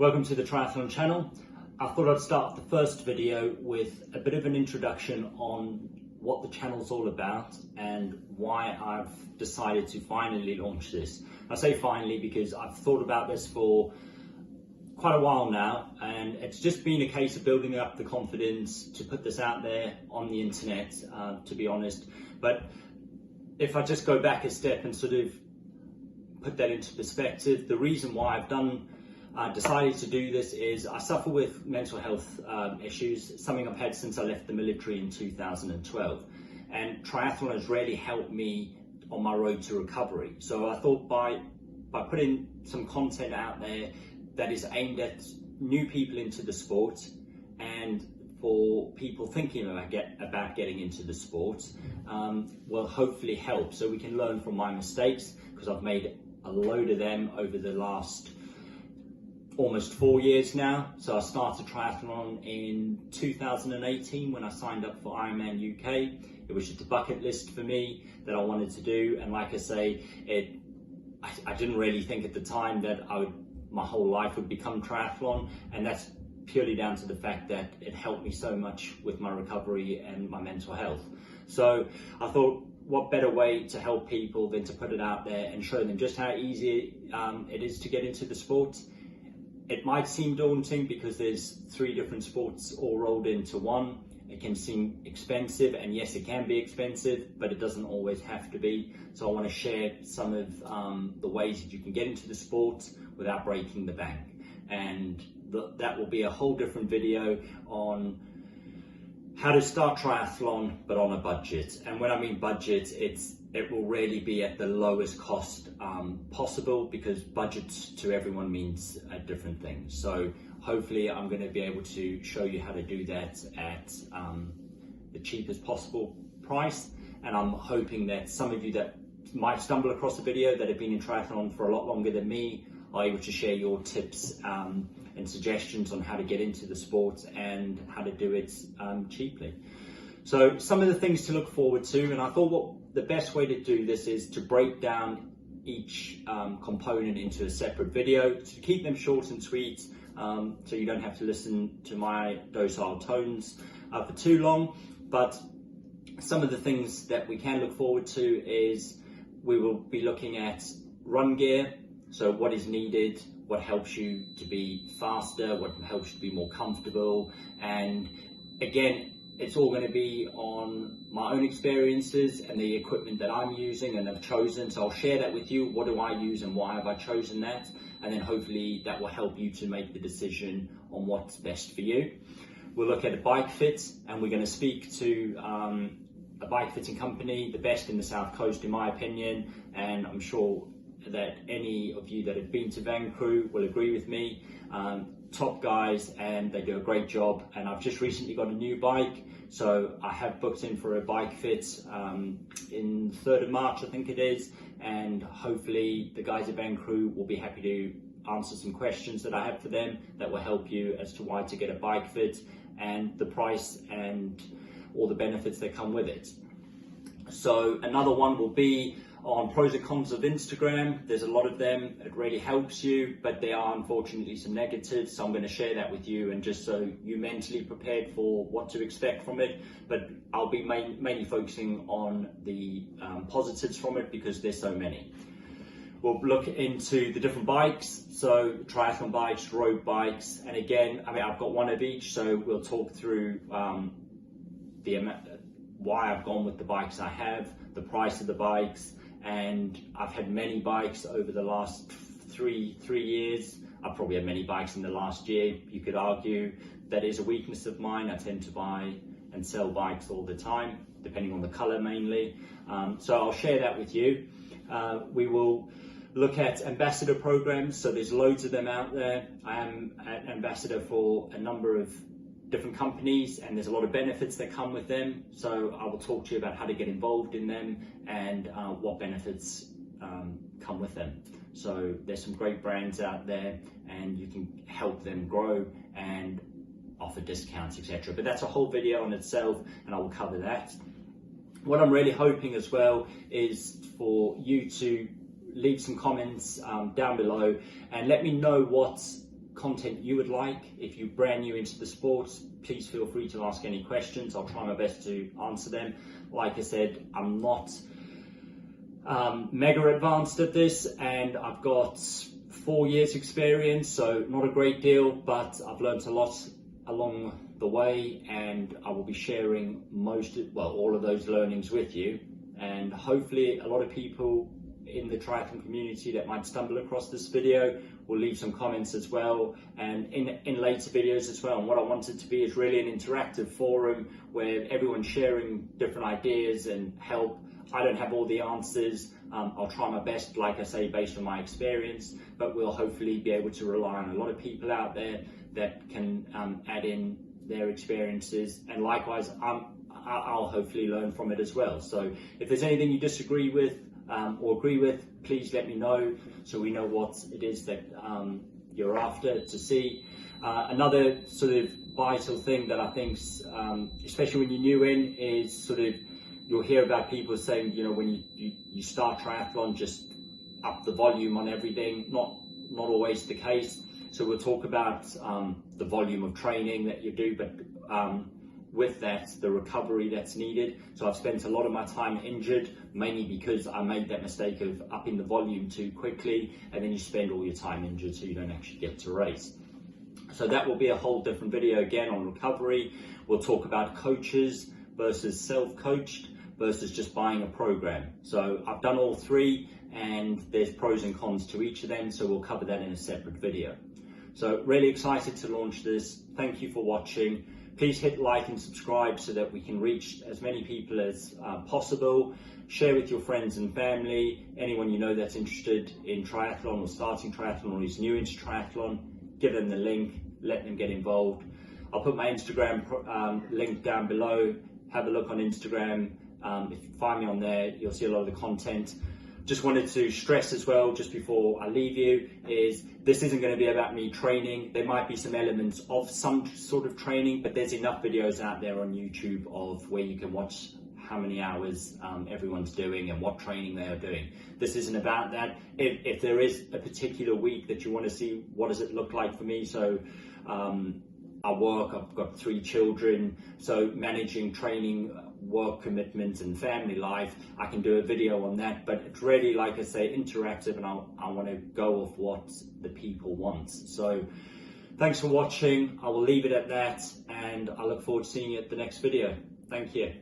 Welcome to the Triathlon Channel. I thought I'd start the first video with a bit of an introduction on what the channel's all about and why I've decided to finally launch this. I say finally because I've thought about this for quite a while now, and it's just been a case of building up the confidence to put this out there on the internet, to be honest. But if I just go back a step and sort of put that into perspective, the reason why I've decided to do this is I suffer with mental health issues, something I've had since I left the military in 2012. And triathlon has really helped me on my road to recovery. So I thought by putting some content out there that is aimed at new people into the sport and for people thinking about getting into the sport will hopefully help, so we can learn from my mistakes, because I've made a load of them over the last almost 4 years now. So I started triathlon in 2018 when I signed up for Ironman UK. It was just a bucket list for me that I wanted to do, and like I say, I didn't really think at the time that my whole life would become triathlon, and that's purely down to the fact that it helped me so much with my recovery and my mental health. So I thought, what better way to help people than to put it out there and show them just how easy it is to get into the sport. It might seem daunting because there's 3 different sports all rolled into one. It can seem expensive, and yes, it can be expensive, but it doesn't always have to be. So I want to share some of the ways that you can get into the sport without breaking the bank. And that will be a whole different video on how to start triathlon, but on a budget. And when I mean budget, it will really be at the lowest cost possible, because budget to everyone means a different thing. So hopefully I'm going to be able to show you how to do that at the cheapest possible price. And I'm hoping that some of you that might stumble across the video that have been in triathlon for a lot longer than me are able to share your tips and suggestions on how to get into the sport and how to do it cheaply. So some of the things to look forward to, and I thought the best way to do this is to break down each component into a separate video, to keep them short and sweet, so you don't have to listen to my docile tones for too long. But some of the things that we can look forward to is we will be looking at run gear. So what is needed, what helps you to be faster, what helps you to be more comfortable. And again, it's all going to be on my own experiences and the equipment that I'm using and have chosen. So I'll share that with you. What do I use and why have I chosen that? And then hopefully that will help you to make the decision on what's best for you. We'll look at a bike fit, and we're going to speak to a bike fitting company, the best in the South Coast in my opinion, and I'm sure that any of you that have been to Vancouver will agree with me. Top guys, and they do a great job. And I've just recently got a new bike, so I have booked in for a bike fit in the 3rd of March, I think it is, and hopefully the guys at Vancouver will be happy to answer some questions that I have for them that will help you as to why to get a bike fit and the price and all the benefits that come with it. So another one will be on pros and cons of Instagram. There's a lot of them. It really helps you, but there are unfortunately some negatives. So I'm going to share that with you, and just so you're mentally prepared for what to expect from it. But I'll be mainly focusing on the positives from it, because there's so many. We'll look into the different bikes, so triathlon bikes, road bikes, and again, I've got one of each, so we'll talk through why I've gone with the bikes I have, the price of the bikes. And I've had many bikes over the last three years. I've probably had many bikes in the last year. You could argue that is a weakness of mine. I tend to buy and sell bikes all the time, depending on the color mainly. So I'll share that with you. We will look at ambassador programs. So there's loads of them out there. I am an ambassador for a number of different companies, and there's a lot of benefits that come with them. So I will talk to you about how to get involved in them and what benefits come with them. So there's some great brands out there, and you can help them grow and offer discounts, etc. But that's a whole video on itself, and I will cover that. What I'm really hoping as well is for you to leave some comments down below and let me know what content you would like. If you're brand new into the sports, please feel free to ask any questions. I'll try my best to answer them. Like I said, I'm not mega advanced at this, and I've got 4 years experience, so not a great deal, but I've learned a lot along the way, and I will be sharing all of those learnings with you. And hopefully a lot of people in the triathlon community that might stumble across this video will leave some comments as well, and in later videos as well. And what I want it to be is really an interactive forum where everyone's sharing different ideas and help. I don't have all the answers. I'll try my best, like I say, based on my experience, but we'll hopefully be able to rely on a lot of people out there that can add in their experiences, and likewise I'll hopefully learn from it as well. So if there's anything you disagree with or agree with, please let me know so we know what it is that you're after to see. Another sort of vital thing that I think, especially when you're new in, is sort of you'll hear about people saying, you know, when you start triathlon, just up the volume on everything. Not always the case. So we'll talk about the volume of training that you do, but with that, the recovery that's needed. So I've spent a lot of my time injured, mainly because I made that mistake of upping the volume too quickly, and then you spend all your time injured, so you don't actually get to race. So that will be a whole different video again on recovery. We'll talk about coaches versus self-coached versus just buying a program. So I've done all three, and there's pros and cons to each of them, so we'll cover that in a separate video. So really excited to launch this. Thank you for watching. Please hit like and subscribe so that we can reach as many people as possible. Share with your friends and family, anyone you know that's interested in triathlon or starting triathlon or is new into triathlon. Give them the link, let them get involved. I'll put my Instagram link down below. Have a look on Instagram. If you find me on there, you'll see a lot of the content. Just wanted to stress as well, just before I leave you, is this isn't going to be about me training. There might be some elements of some sort of training, but there's enough videos out there on YouTube of where you can watch how many hours everyone's doing and what training they are doing. This isn't about that. If there is a particular week that you want to see, what does it look like for me? So I work, I've got 3 children, so managing training, work commitments and family life, I can do a video on that, but it's really, like I say, interactive, and I want to go off what the people want. So thanks for watching. I will leave it at that, and I look forward to seeing you at the next video. Thank you.